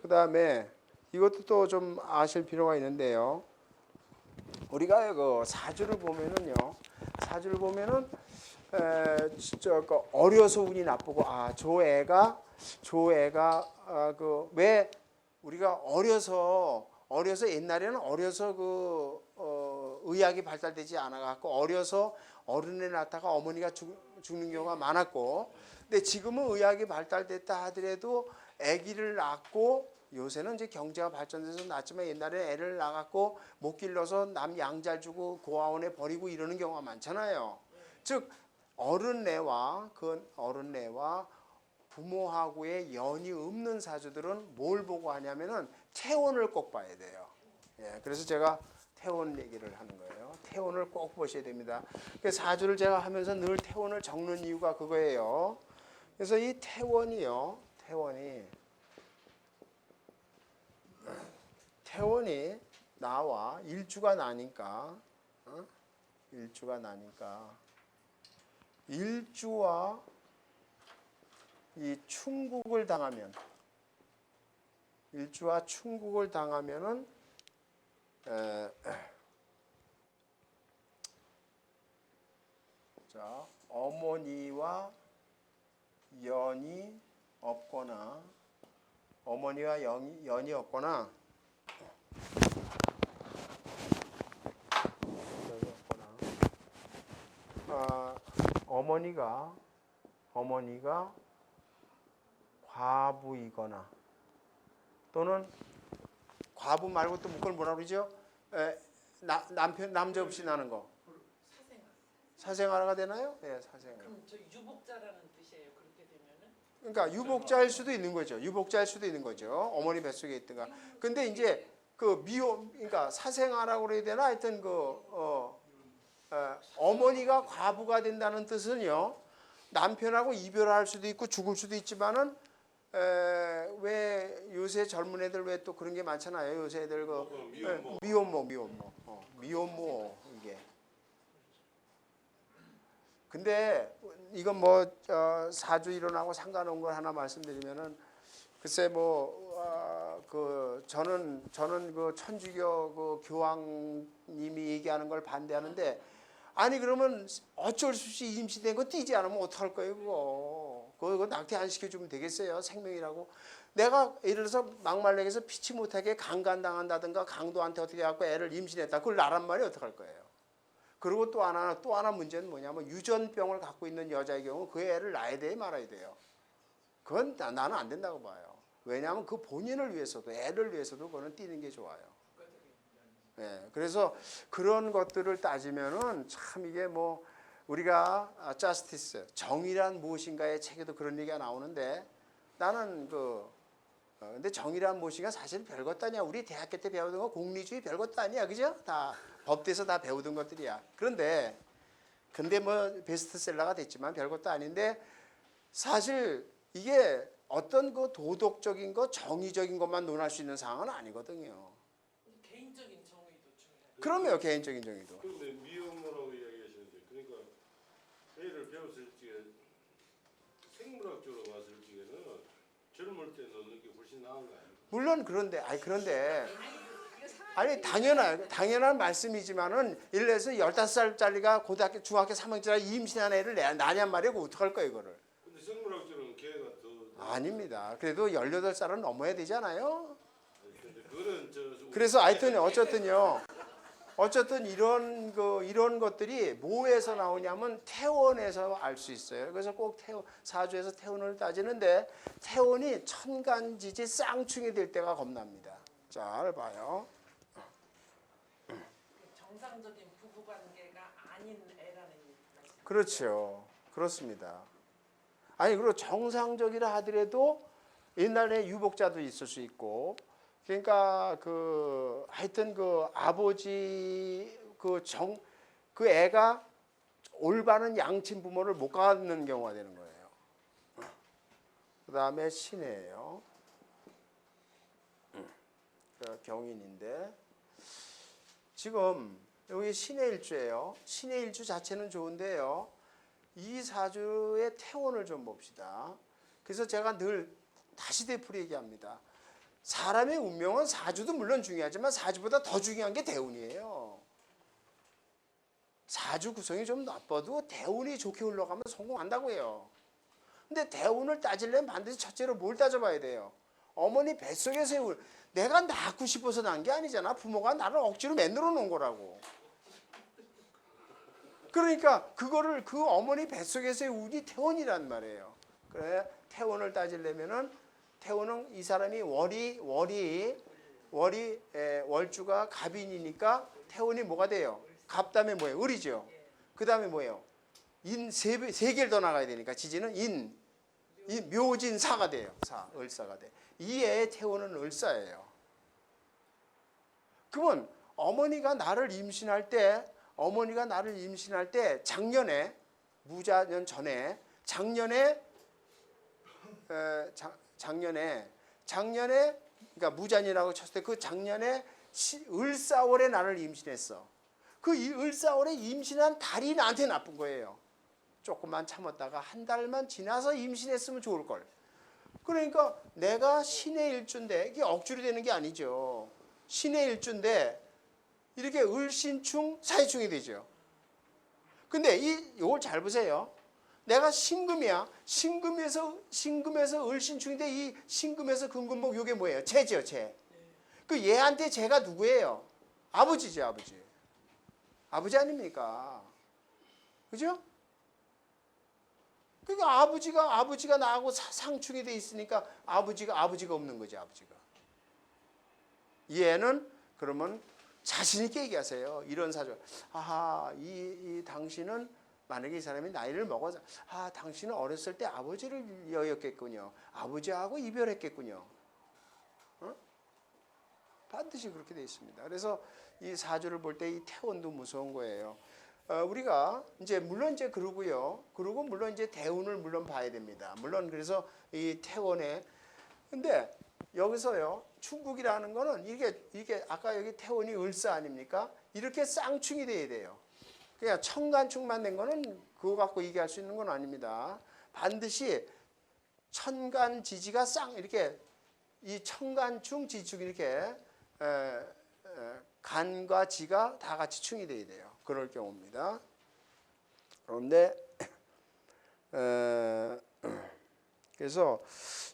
[SPEAKER 1] 그다음에 이것도 또 좀 아실 필요가 있는데요. 우리가 그 사주를 보면은요. 사주를 보면은 진짜 그 어려서 운이 나쁘고 저 애가 그 왜 우리가 어려서 옛날에는 어려서 의학이 발달되지 않아 갖고 어려서 어른에 낳다가 어머니가 죽는 경우가 많았고 근데 지금은 의학이 발달됐다 하더라도 아기를 낳고 요새는 이제 경제가 발전돼서 낳지만 옛날에 애를 낳았고 못 길러서 남 양 잘 주고 고아원에 버리고 이러는 경우가 많잖아요. 즉 어른내와 부모하고의 연이 없는 사주들은 뭘 보고 하냐면은 태혼을 꼭 봐야 돼요. 예, 그래서 제가 태혼 얘기를 하는 거예요. 태혼을 꼭 보셔야 됩니다. 그래서 사주를 제가 하면서 늘 태혼을 적는 이유가 그거예요. 그래서 이 태원이 나와 일주가 나니까 일주와 이 충국을 당하면은 자 어머니와 연이 없거나 어머니가 과부이거나 또는 과부 말고 또 그걸 뭐라 그러죠? 남자 없이 나는 거.
[SPEAKER 2] 사생아.
[SPEAKER 1] 사생아가 되나요? 예, 사생아.
[SPEAKER 2] 그럼 저 유복자라는 뜻이에요. 그렇게 되면은.
[SPEAKER 1] 그러니까 유복자일 수도 있는 거죠. 유복자일 수도 있는 거죠. 어머니 뱃속에 있든가. 근데 이제 그 그러니까 사생아라고 그래야 되나? 하여튼 어머니가 과부가 된다는 뜻은요. 남편하고 이별할 수도 있고 죽을 수도 있지만은 왜 요새 젊은 애들 왜 또 그런 게 많잖아요. 요새 애들 미혼모 이게. 근데 이건 뭐 사주 이론하고 상관없는 걸 하나 말씀드리면은 글쎄 저는 그 천주교 그 교황님이 얘기하는 걸 반대하는데 아니 그러면 어쩔 수 없이 임신된 거 띄지 않으면 어떡할 거예요 그거 낙태 안 시켜주면 되겠어요 생명이라고. 내가 예를 들어서 막말랭에서 피치 못하게 강간당한다든가 강도한테 어떻게 해갖고 애를 임신했다 그걸 나란 말이 어떡할 거예요. 그리고 또 하나 문제는 뭐냐면 유전병을 갖고 있는 여자의 경우 그 애를 낳아야 돼요 말아야 돼요. 그건 나는 안 된다고 봐요. 왜냐하면 그 본인을 위해서도 애를 위해서도 그거는 띄는 게 좋아요. 네, 그래서 그런 것들을 따지면은 참 이게 뭐 우리가 justice 정의란 무엇인가의 책에도 그런 얘기가 나오는데 나는 근데 정의란 무엇인가 사실 별것도 아니야. 우리 대학교 때 배우던 거 공리주의 별것도 아니야, 그죠? 다 법대에서 다 배우던 것들이야. 근데 뭐 베스트셀러가 됐지만 별것도 아닌데 사실 이게 어떤 그 도덕적인 거, 정의적인 것만 논할 수 있는 상황은 아니거든요.
[SPEAKER 2] 개인적인 정의도 중요해요.
[SPEAKER 1] 그럼요, 개인적인 정의도.
[SPEAKER 3] 그런데 미혼모라고 이야기하시는데 그러니까 애를 배웠을 적에 생물학적으로 봤을 적에는 젊을 때 넣는 게 훨씬 나은 거 아닙니까?
[SPEAKER 1] 물론 그런데 당연한 말씀이지만은 예를 들어서 15살짜리가 고등학교 중학교 3학년짜리 임신한 애를 낳냔 말이에요. 어떡할 거예요, 이거를.
[SPEAKER 3] 근데 생물학적으로는 걔가 더
[SPEAKER 1] 아닙니다. 그래도 18살은 넘어야 되잖아요.
[SPEAKER 3] 근데 그거는
[SPEAKER 1] 그래서 하여튼 어쨌든 이런 것들이 뭐에서 나오냐면 태원에서 알 수 있어요. 그래서 꼭 사주에서 태원을 따지는데 태원이 천간지지 쌍충이 될 때가 겁납니다. 잘 봐요.
[SPEAKER 2] 정상적인 부부 관계가 아닌 애라는 말씀.
[SPEAKER 1] 그렇죠. 그렇습니다. 아니 그리고 정상적이라 하더라도 옛날에 유복자도 있을 수 있고 그러니까 하여튼 아버지 그 애가 올바른 양친 부모를 못 갖는 경우가 되는 거예요. 그다음에 신해예요. 경인인데 지금 여기 신의 일주예요. 신의 일주 자체는 좋은데요. 이 사주의 태원을 좀 봅시다. 그래서 제가 늘 다시 되풀이 얘기합니다. 사람의 운명은 사주도 물론 중요하지만 사주보다 더 중요한 게 대운이에요. 사주 구성이 좀 나빠도 대운이 좋게 흘러가면 성공한다고 해요. 근데 대운을 따지려면 반드시 첫째로 뭘 따져봐야 돼요. 어머니 뱃속에서의 운. 내가 낳고 싶어서 난 게 아니잖아. 부모가 나를 억지로 만들어 놓은 거라고. 그러니까 그 어머니 뱃속에서의 운이 태원이란 말이에요. 그래 태원을 따지려면은 태원은 이 사람이 월주가 갑인이니까 태원이 뭐가 돼요? 갑 다음에 뭐예요? 을이죠. 그 다음에 뭐예요? 인 세 개를 더 나가야 되니까 지지는 인 묘진사가 돼요. 을사가 돼. 이 애의 태원은 을사예요. 그러면 어머니가 나를 임신할 때 작년에 무자년 전에 작년에 그러니까 무자년이라고 쳤을 때 그 작년에 을사월에 나를 임신했어. 그 을사월에 임신한 달이 나한테 나쁜 거예요. 조금만 참았다가 한 달만 지나서 임신했으면 좋을 걸. 그러니까 내가 신의 일주인데 이게 억지로 되는 게 아니죠. 신의 일주인데 이렇게 을신충 사이충이 되죠. 근데 이걸 잘 보세요. 내가 신금이야. 신금에서 을신충인데 이 신금에서 금금목 이게 뭐예요? 재죠, 재. 그 얘한테 재가 누구예요? 아버지죠, 아버지. 아버지 아닙니까? 그죠? 그러니까 아버지가 나하고 상충이 돼 있으니까 아버지가 없는 거지, 아버지가. 얘는 그러면 자신 있게 얘기하세요. 이런 사주. 아하, 이 당신은 만약에 이 사람이 나이를 먹어서 당신은 어렸을 때 아버지를 여였겠군요. 아버지하고 이별했겠군요. 어? 반드시 그렇게 돼 있습니다. 그래서 이 사주를 볼 때 이 태원도 무서운 거예요. 우리가 이제 물론 이제 그러고요. 그리고 물론 이제 대운을 물론 봐야 됩니다. 물론 그래서 이 태원에 근데 여기서요. 충국이라는 거는 이게 아까 여기 태원이 을사 아닙니까? 이렇게 쌍충이 돼야 돼요. 그냥 천간충만 된 거는 그거 갖고 얘기할 수 있는 건 아닙니다. 반드시 천간지지가 이렇게 이 천간충 지축 이렇게 간과 지가 다 같이 충이 돼야 돼요. 그럴 경우입니다. 그런데 그래서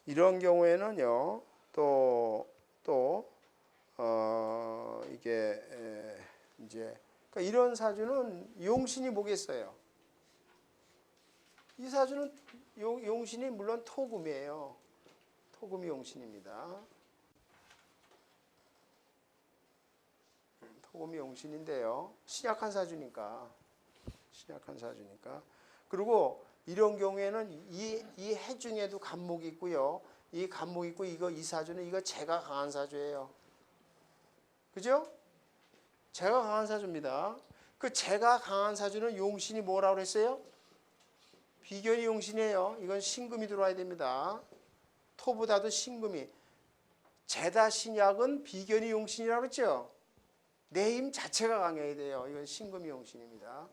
[SPEAKER 1] 이런 경우에는요. 이게 이제 그러니까 이런 사주는 용신이 뭐겠어요? 이 사주는 용신이 물론 토금이에요. 토금이 용신입니다. 토금이 용신인데요. 신약한 사주니까. 그리고 이런 경우에는 이 해 중에도 간목이 있고요. 이 간목이 있고 이 사주는 이거 재가 강한 사주예요. 그죠? 재가 강한 사주입니다. 그 재가 강한 사주는 용신이 뭐라고 그랬어요? 비견이 용신이에요. 이건 신금이 들어와야 됩니다. 토보다도 신금이. 재다 신약은 비견이 용신이라고 그랬죠? 내 힘 자체가 강해야 돼요. 이건 신금이 용신입니다.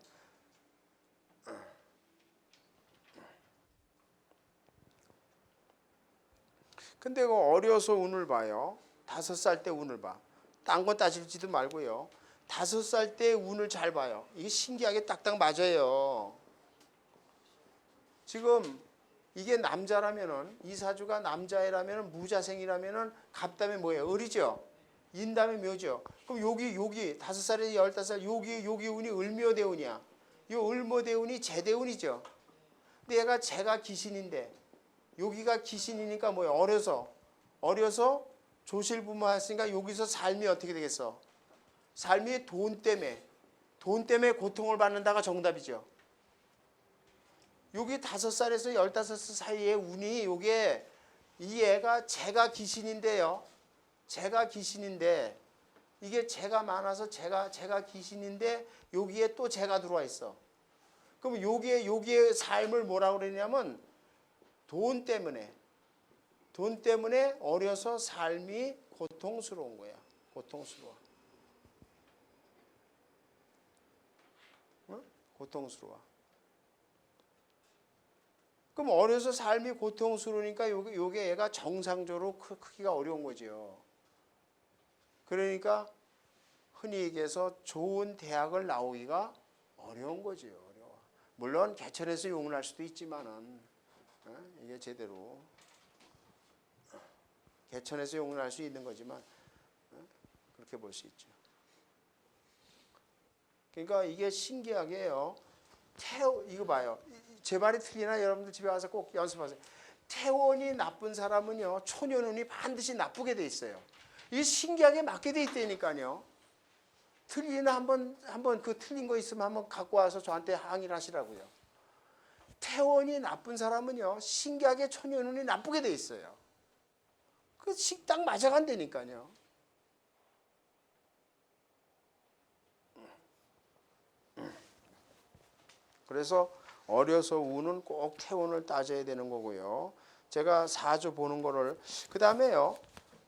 [SPEAKER 1] 근데 그 어려서 운을 봐요. 5살 때 운을 봐. 딴 거 따질지도 말고요. 5살 때 운을 잘 봐요. 이게 신기하게 딱딱 맞아요. 지금 이게 남자라면은 이 사주가 남자애라면은 무자생이라면은 갑담에 뭐예요? 을이죠. 인담에 묘죠. 그럼 여기 5살에 15살 여기 운이 을묘대운이야. 이 을묘대운이 재대운이죠. 근데 얘가 재가 기신인데 여기가 기신이니까 뭐예요? 어려서 조실부모했으니까 여기서 삶이 어떻게 되겠어? 삶이 돈 때문에 고통을 받는다가 정답이죠. 여기 5살에서 15살 사이에 운이 요게 이 애가 재가 기신인데요. 재가 기신인데 이게 재가 많아서 재가 기신인데 여기에 또 재가 들어와 있어. 그럼 여기에 삶을 뭐라고 그러냐면 돈 때문에 어려서 삶이 고통스러운 거야. 고통스러워. 어? 고통스러워. 그럼 어려서 삶이 고통스러우니까 요게 얘가 정상적으로 크기가 어려운 거죠. 그러니까 흔히 얘기해서 좋은 대학을 나오기가 어려운 거죠. 어려워. 물론 개천에서 용을 할 수도 있지만은 이게 제대로 개천에서 용을 할 수 있는 거지만 그렇게 볼 수 있죠. 그러니까 이게 신기하게요. 이거 봐요. 제 말이 틀리나 여러분들 집에 와서 꼭 연습하세요. 태원이 나쁜 사람은요. 초년운이 반드시 나쁘게 돼 있어요. 이게 신기하게 맞게 돼 있다니까요. 틀리나 한번 그 틀린 거 있으면 한번 갖고 와서 저한테 항의를 하시라고요. 태원이 나쁜 사람은요. 신기하게 초년운이 나쁘게 돼 있어요. 그 식당 맞아간다니까요. 그래서 어려서 운은 꼭 태운을 따져야 되는 거고요. 제가 사주 보는 거를 그 다음에요.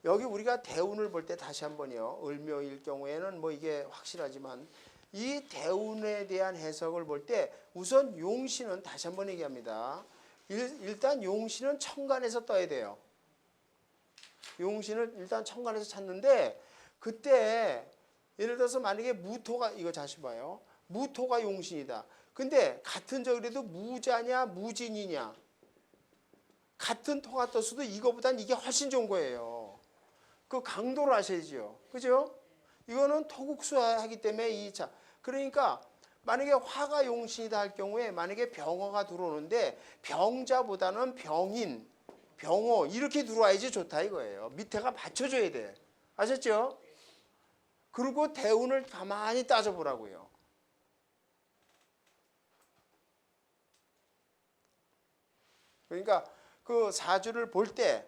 [SPEAKER 1] 여기 우리가 대운을 볼 때 다시 한번요. 을묘일 경우에는 뭐 이게 확실하지만 이 대운에 대한 해석을 볼 때 우선 용신은 다시 한번 얘기합니다. 일단 용신은 천간에서 떠야 돼요. 용신을 일단 천간에서 찾는데 그때 예를 들어서 만약에 무토가 이거 다시 봐요. 무토가 용신이다. 근데 같은 저그래도 무자냐 무진이냐 같은 토가 떴어도 이거보단 이게 훨씬 좋은 거예요. 그 강도를 아셔야죠. 그죠? 이거는 토국수하기 때문에 2차. 그러니까 만약에 화가 용신이다 할 경우에 만약에 병화가 들어오는데 병자보다는 병인, 병호 이렇게 들어와야지 좋다 이거예요. 밑에가 받쳐줘야 돼. 아셨죠? 그리고 대운을 가만히 따져보라고요. 그러니까 그 사주를 볼 때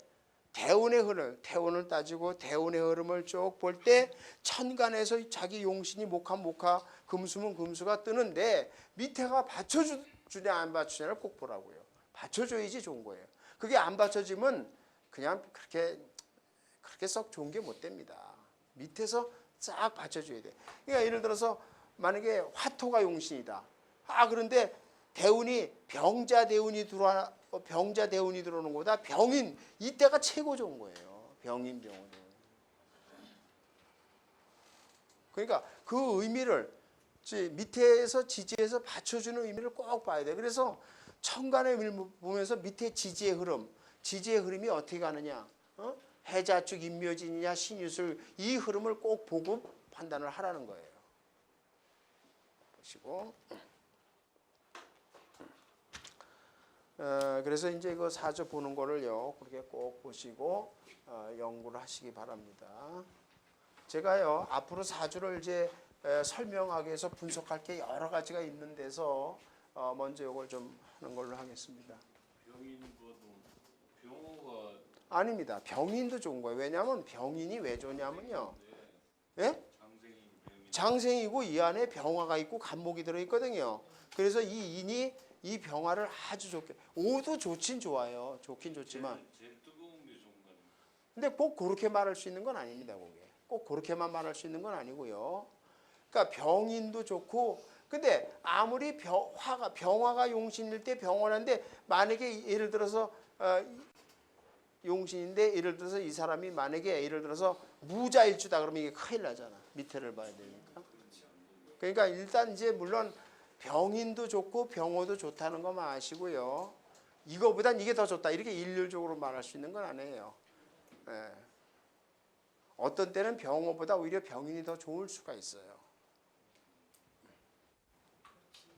[SPEAKER 1] 대운의 흐름, 대운을 따지고 대운의 흐름을 쭉 볼 때 천간에서 자기 용신이 목화, 금수면 금수가 뜨는데 밑에가 받쳐주냐 안 받쳐주냐를 꼭 보라고요. 받쳐줘야지 좋은 거예요. 그게 안 받쳐지면 그냥 그렇게 썩 좋은 게 못 됩니다. 밑에서 싹 받쳐줘야 돼. 그러니까 예를 들어서 만약에 화토가 용신이다. 그런데 대운이 병자 대운이 들어오는 것보다 병인 이때가 최고 좋은 거예요. 병인 병원. 그러니까 그 의미를 밑에서 지지해서 받쳐주는 의미를 꼭 봐야 돼. 그래서 천간의 의미를 보면서 밑에 지지의 흐름이 어떻게 가느냐? 해자축 인묘진이냐 신유술 이 흐름을 꼭 보고 판단을 하라는 거예요. 보시고. 그래서 이제 이거 사주 보는 거를요 그렇게 꼭 보시고 연구를 하시기 바랍니다. 제가요 앞으로 사주를 이제 설명하기 위해서 분석할 게 여러 가지가 있는 데서 먼저 이걸 좀 하는 걸로 하겠습니다.
[SPEAKER 3] 병인보다 병호가
[SPEAKER 1] 아닙니다. 병인도 좋은 거예요. 왜냐하면 병인이 왜 좋냐면요. 예? 장생이고 이 안에 병화가 있고 간목이 들어있거든요. 그래서 이 인이 이 병화를 아주 좋게 오도 좋긴 좋아요. 좋긴 좋지만
[SPEAKER 3] 제일 뜨거운 게 좋은 거 아닙니까?
[SPEAKER 1] 근데 꼭 그렇게 말할 수 있는 건 아닙니다. 그게 꼭 그렇게만 말할 수 있는 건 아니고요. 그러니까 병인도 좋고 근데 아무리 병화가 용신일 때 병화인데 만약에 예를 들어서 용신인데 예를 들어서 이 사람이 만약에 예를 들어서 무자일주다 그러면 이게 큰일 나잖아. 밑에를 봐야 되니까. 그러니까 일단 이제 물론 병인도 좋고 병호도 좋다는 것만 아시고요. 이거보단 이게 더 좋다. 이렇게 일률적으로 말할 수 있는 건 아니에요. 예. 어떤 때는 병호보다 오히려 병인이 더 좋을 수가 있어요.